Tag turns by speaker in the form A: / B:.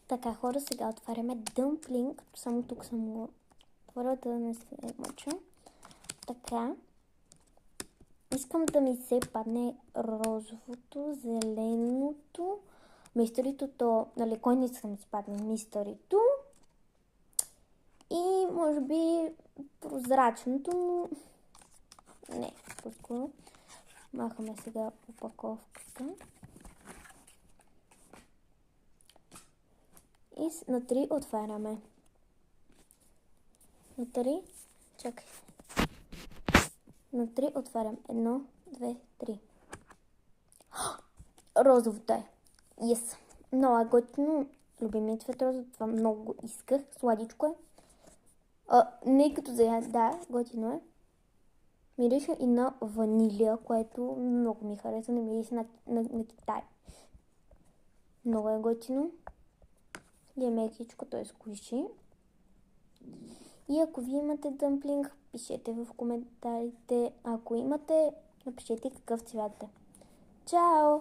A: Така, хора, сега отваряме дъмплинг. Само тук съм го отворила да не се мъча. Така. Искам да ми се падне розовото, зеленото, мистерито, нали, кой не иска да ми се падне? Мистерито. И може би прозрачното, но не, по-скоро. Махаме сега опаковката. И на 3 отваряме. На 3, чакай. На 3 отварям. 1, 2, 3. Розовото е. Yes. Много е готино. Любимият цвет розов. Това много го исках. Сладичко е. Не като за яд, да, готино е. Мирише и на ванилия, което много ми хареса. Не мирише на Китай. Много е готино. И е мекичко, т.е. сквиши. И ако ви имате дъмплинг, пишете в коментарите. Ако имате, напишете какъв цвят е. Чао!